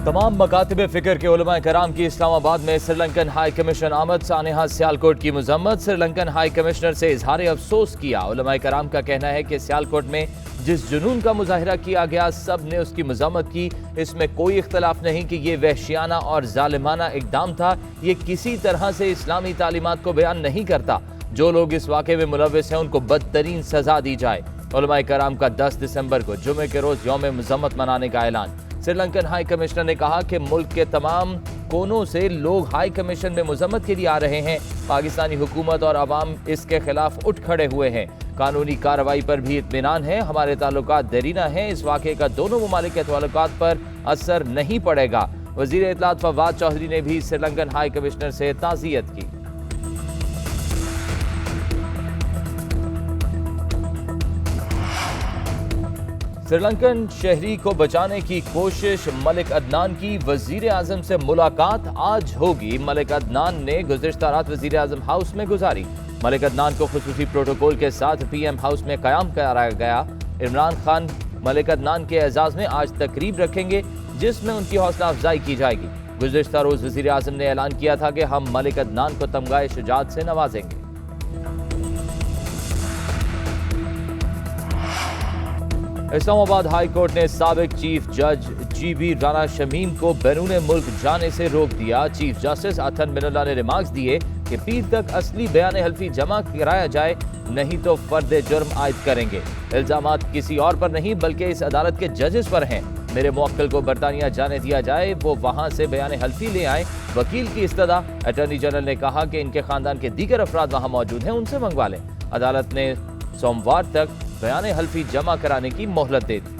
तमाम मकातब फ़िक्र के उलमा कराम की इस्लामाबाद में श्रीलंकन हाई कमिश्नर आमद सानेहा सियालकोट की मजम्मत। श्रीलंकन हाई कमिश्नर से इजहार अफसोस किया। उलमा कराम का कहना है कि सियालकोट में जिस जुनून का मुजाहिरा किया गया सब ने उसकी मजम्मत की। इसमें कोई इख्तलाफ नहीं कि यह वहशियाना और जालिमाना इकदाम था। ये किसी तरह से इस्लामी तालीमात को बयान नहीं करता। जो लोग इस वाक़े में मुलव्विस हैं उनको बदतरीन सजा दी जाए। उलमा कराम का 10 दिसंबर को जुमे के रोज यौम मजम्मत मनाने का ऐलान। श्रीलंकन हाई कमिश्नर ने कहा कि मुल्क के तमाम कोनों से लोग हाई कमीशन में मजम्मत के लिए आ रहे हैं। पाकिस्तानी हुकूमत और अवाम इसके खिलाफ उठ खड़े हुए हैं। कानूनी कार्रवाई पर भी इत्मीनान है। हमारे ताल्लुकात देरीना हैं। इस वाक़े का दोनों ममालिक के ताल्लुकात पर असर नहीं पड़ेगा। वज़ीर इत्तलात फवाद चौधरी ने भी श्रीलंकन हाई कमिश्नर से ताज़ियत की। श्रीलंकन शहरी को बचाने की कोशिश, मलिक अदनान की वजीर आजम से मुलाकात आज होगी। मलिक अदनान ने गुज़िश्ता रात वजीर आजम हाउस में गुजारी। मलिक अदनान को खुसूसी प्रोटोकॉल के साथ पीएम हाउस में क़याम कराया गया। इमरान खान मलिक अदनान के एजाज़ में आज तकरीब रखेंगे जिसमें उनकी हौसला अफजाई की जाएगी। गुज़िश्ता रोज़ वजीर आजम ने ऐलान किया था कि हम मलिक अदनान को तमगाए शुजात से नवाजेंगे। इस्लामाबाद हाई कोर्ट ने साबिक चीफ जज GB राना शमीम को बैरून मुल्क जाने से रोक दिया। चीफ जस्टिस अथन मिनुल्लाह ने रिमार्क्स दिए कि पीर तक असली बयान हल्फी जमा कराया जाए, नहीं तो फर्द जुर्म आयद करेंगे। इल्जामात किसी और पर नहीं बल्कि इस अदालत के जजेस पर हैं। मेरे मुवक्किल को बरतानिया जाने दिया जाए, वो वहाँ से बयान हल्फी ले आए। वकील की इस्तदा। अटॉर्नी जनरल ने कहा कि इनके खानदान के दीगर अफराद वहाँ मौजूद हैं, उनसे मंगवा लें। अदालत ने सोमवार तक बयान हल्फी जमा कराने की मोहलत दे दी।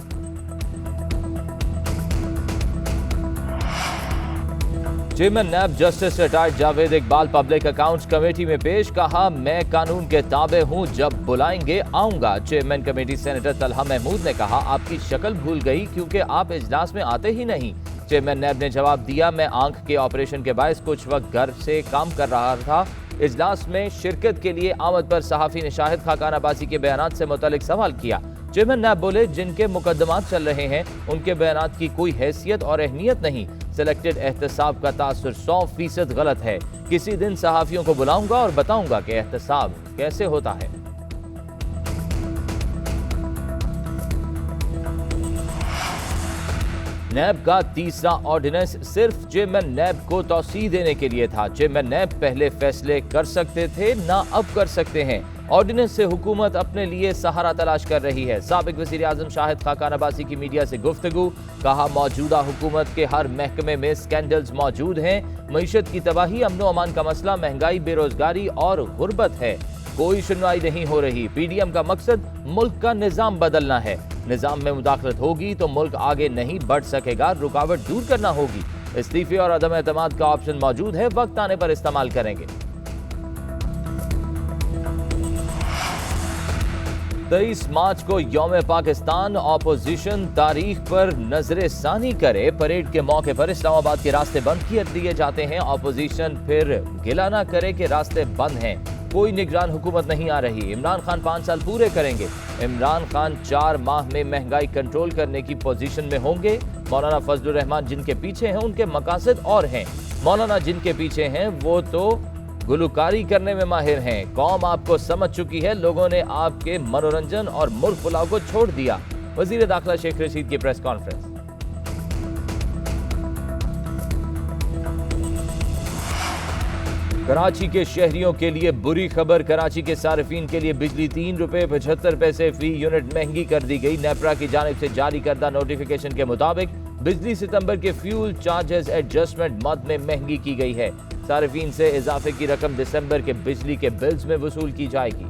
Chairman NAB justice retired Javed Iqbal public accounts committee में पेश। कहा, मैं कानून के ताबे हूं, जब बुलाएंगे आऊंगा। Chairman committee senator Talha Mahmood ने कहा, आपकी शक्ल भूल गई क्योंकि आप इजलास में आते ही नहीं। चेयरमैन नैब ने जवाब दिया, मैं आंख के ऑपरेशन के बायस कुछ वक्त घर से काम कर रहा था। इजलास में शिरकत के लिए आमद पर सहाफ़ी ने शाहिद खाकानाबाजी के बयानात से मुतालिक सवाल किया। चेयरमैन नैब बोले, जिनके मुकदमात चल रहे हैं उनके बयानात की कोई हैसियत और अहमियत नहीं। सिलेक्टेड एहतसाब का तासुर 100% गलत है। किसी दिन सहाफ़ियों को बुलाऊंगा और बताऊंगा कि एहतसाब कैसे होता है। नैब का तीसरा ऑर्डिनेंस सिर्फ चेयरमैन नैब को तौसीह देने के लिए था। चेयरमैन नैब पहले फैसले कर सकते थे, ना अब कर सकते हैं। ऑर्डिनेंस से हुकूमत अपने लिए सहारा तलाश कर रही है। साबिक वज़ीर आज़म शाहिद खाकान अब्बासी की मीडिया से गुफ्तगू। कहा, मौजूदा हुकूमत के हर महकमे में स्कैंडल्स मौजूद हैं। मईशत की तबाही, अमन अमान का मसला, महंगाई, बेरोजगारी और गुर्बत है। कोई सुनवाई नहीं हो रही। PDM का मकसद मुल्क का निज़ाम बदलना है। निज़ाम में मुदाखलत होगी तो मुल्क आगे नहीं बढ़ सकेगा। रुकावट दूर करना होगी। इस्तीफे और अदम एतमाद का ऑप्शन मौजूद है, वक्त आने पर इस्तेमाल करेंगे। 23 मार्च को यौम पाकिस्तान। ऑपोजिशन तारीख पर नजर सानी करे। परेड के मौके पर इस्लामाबाद के रास्ते बंद कर दिए जाते हैं। ऑपोजिशन फिर गिला ना करे कि रास्ते बंद हैं। कोई निगरान हुकूमत नहीं आ रही। इमरान खान 5 साल पूरे करेंगे। इमरान खान 4 माह में महंगाई कंट्रोल करने की पोजीशन में होंगे। मौलाना फजलुर रहमान जिनके पीछे हैं उनके मकासद और हैं। मौलाना जिनके पीछे हैं वो तो गुलकारी करने में माहिर हैं। कौम आपको समझ चुकी है। लोगों ने आपके मनोरंजन और मुर्ग पुलाव को छोड़ दिया। वजीर दाखिला शेख रशीद की प्रेस कॉन्फ्रेंस। कराची के शहरियों के लिए बुरी खबर। कराची के सार्फिन के लिए बिजली 3 रुपए 75 पैसे फी यूनिट महंगी कर दी गई। नेपरा की जानिब से जारी करदा नोटिफिकेशन के मुताबिक बिजली सितंबर के फ्यूल चार्जेस एडजस्टमेंट मद में महंगी की गई है। सार्फिन से इजाफे की रकम दिसंबर के बिजली के बिल्स में वसूल की जाएगी।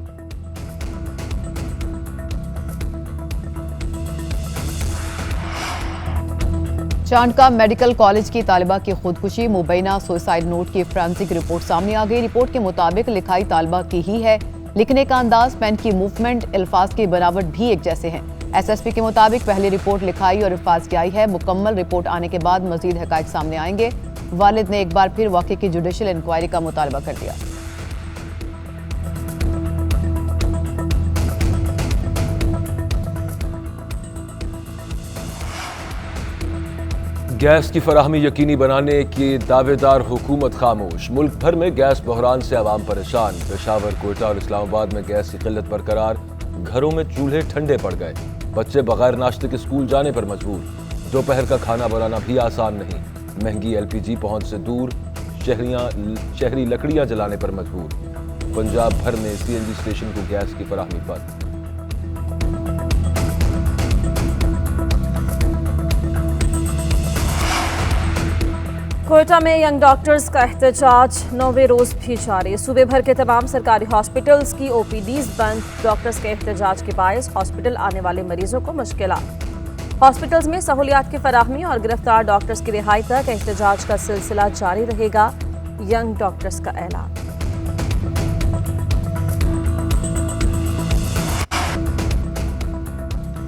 चांडका मेडिकल कॉलेज की तालिबा की खुदकुशी। मुबैना सुसाइड नोट की फोरेंसिक रिपोर्ट सामने आ गई। रिपोर्ट के मुताबिक लिखाई तालिबा की ही है। लिखने का अंदाज, पेन की मूवमेंट, अल्फाज की बनावट भी एक जैसे हैं। SSP के मुताबिक पहली रिपोर्ट लिखाई और अल्फाज की आई है। मुकम्मल रिपोर्ट आने के बाद मजीद हकायक सामने आएंगे। वालिद ने एक बार फिर वाक़े की जुडिशल इंक्वायरी का मुतालबा कर दिया। गैस की फराहमी यकीनी बनाने के दावेदार हुकूमत खामोश। मुल्क भर में गैस बहरान से आवाम परेशान। पेशावर, कोयटा और इस्लामाबाद में गैस की किल्लत बरकरार। घरों में चूल्हे ठंडे पड़ गए। बच्चे बगैर नाश्ते के स्कूल जाने पर मजबूर। दोपहर का खाना बनाना भी आसान नहीं। महंगी LPG पहुंच से दूर। शहरी लकड़ियां जलाने पर मजबूर। पंजाब भर में CNG स्टेशन को गैस की फराहमी बंद। कोयटा में यंग डॉक्टर्स का एहतजाज 9वें रोज भी जारी। सूबे भर के तमाम सरकारी हॉस्पिटल्स की OPDs बंद। डॉक्टर्स के एहतजाज के बायस हॉस्पिटल आने वाले मरीजों को मुश्किलात। हॉस्पिटल्स में सहूलियात की फराहमी और गिरफ्तार डॉक्टर्स की रिहाई तक एहतजाज का सिलसिला जारी रहेगा। यंग डॉक्टर्स का ऐलान।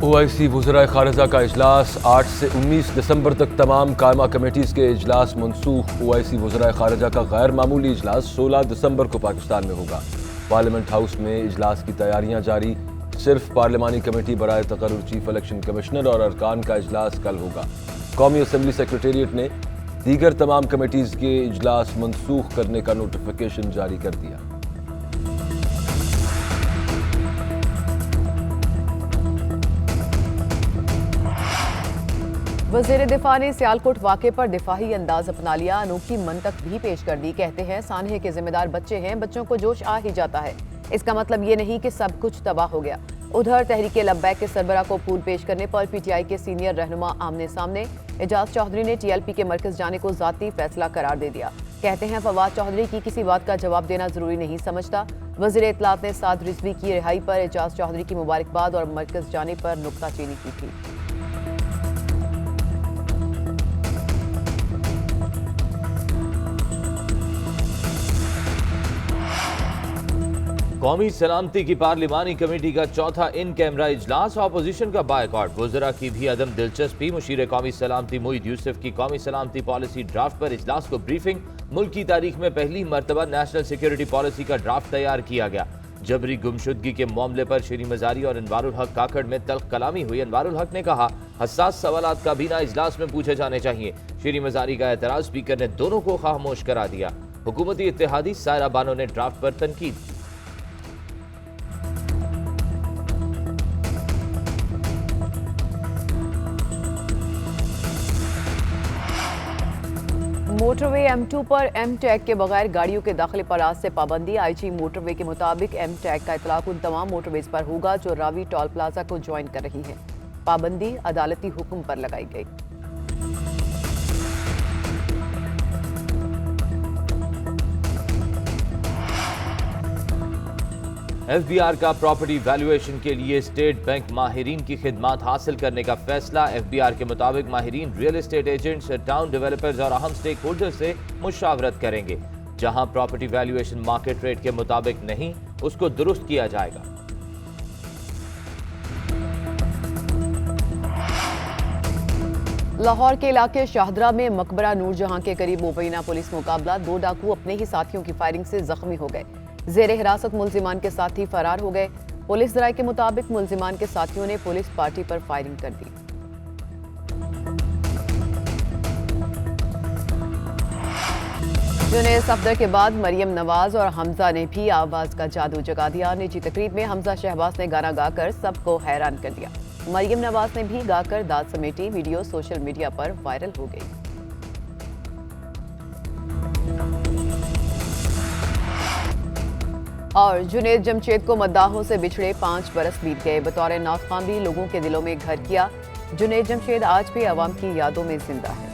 OIC वज़राए खारजा का इजलास 8 से 19 दिसंबर तक तमाम कायमा कमेटीज़ के इजलास मनसूख। OIC वज़राए खारजा का गैर मामूली इजलास 16 दिसंबर को पाकिस्तान में होगा। पार्लियामेंट हाउस में इजलास की तैयारियां जारी। सिर्फ पार्लिमानी कमेटी बराए तकर्रुर चीफ इलेक्शन कमिश्नर और अरकान का इजलास कल होगा। कौमी असम्बली सेक्रेटेरिएट ने दीगर तमाम कमेटीज़ के इजलास मनसूख करने का नोटिफिकेशन जारी कर दिया। वज़ीर दिफा ने सियालकोट वाक़े पर दिफाही अंदाज अपना लिया। अनोखी मंतक भी पेश कर दी। कहते हैं सानहे के जिम्मेदार बच्चे हैं, बच्चों को जोश आ ही जाता है। इसका मतलब ये नहीं कि सब कुछ तबाह हो गया। उधर तहरीके लब्बैक के सरबरा को फूल पेश करने पर PTI के सीनियर रहनुमा आमने सामने। एजाज चौधरी ने TLP के मरकज जाने को ज़ाती फैसला करार दे दिया। कहते हैं फवाद चौधरी की किसी बात का जवाब देना जरूरी नहीं समझता। वज़ीर इत्तलात ने साद रिजवी की रिहाई पर एजाज चौधरी की मुबारकबाद और मरकज जाने पर नुक्ताचीनी की थी। कौमी सलामती की पार्लिमानी कमेटी का चौथा इन कैमरा इजलास। ऑपोजिशन का बायकॉट। वज़रा की भी अदम दिलचस्पी। मुशीर कौमी सलामती मोईद यूसुफ की कौमी सलामती पॉलिसी ड्राफ्ट पर इजलास को ब्रीफिंग। मुल्क की तारीख में पहली मरतबा नेशनल सिक्योरिटी पॉलिसी का ड्राफ्ट तैयार किया गया। जबरी गुमशुदगी के मामले पर शीरी मजारी और अनवारुल हक काकड़ में तल्ख कलामी हुई। अनवारुल हक ने कहा हसास सवालात का बिना इजलास में पूछे जाने चाहिए। शीरी मजारी का एतराज स्पीकर ने दोनों को खामोश करा दिया। हुकूमती इत्तेहादी सायरा बानो ने ड्राफ्ट पर तनकीद। मोटरवे M2 पर M टैग के बगैर गाड़ियों के दाखिले पर आज से पाबंदी। IG मोटरवे के मुताबिक M टैग का इतलाक उन तमाम मोटरवेज पर होगा जो रावी टोल प्लाजा को ज्वाइन कर रही हैं। पाबंदी अदालती हुक्म पर लगाई गई। FBR का प्रॉपर्टी वैल्यूएशन के लिए स्टेट बैंक माहिरीन की खिदमात हासिल करने का फैसला। FBR के मुताबिक माहिरीन real estate agents, town developers और अहम स्टेक होल्डर से मुशावरत करेंगे। जहां प्रॉपर्टी वैल्यूएशन मार्केट रेट के मुताबिक नहीं, उसको दुरुस्त किया जाएगा। लाहौर के इलाके शाहदरा में मकबरा नूरजहां के करीब मुबैना पुलिस मुकाबला। 2 डाकू अपने ही साथियों की फायरिंग से जख्मी हो गए। जेर हिरासत मुल्जिमान के साथी फरार हो गए। पुलिस जराये के मुताबिक मुल्जिमान के साथियों ने पुलिस पार्टी पर फायरिंग कर दी। जुनैद सफदर के बाद मरियम नवाज और हमजा ने भी आवाज का जादू जगा दिया। निजी तकरीब में हमजा शहबाज ने गाना गाकर सबको हैरान कर दिया। मरियम नवाज ने भी गाकर दाद समेटी। वीडियो सोशल मीडिया पर वायरल हो गई। और जुनैद जमशेद को मद्दाहों से बिछड़े 5 बरस बीत गए। बतौर नाकाम भी लोगों के दिलों में घर किया। जुनैद जमशेद आज भी अवाम की यादों में जिंदा है।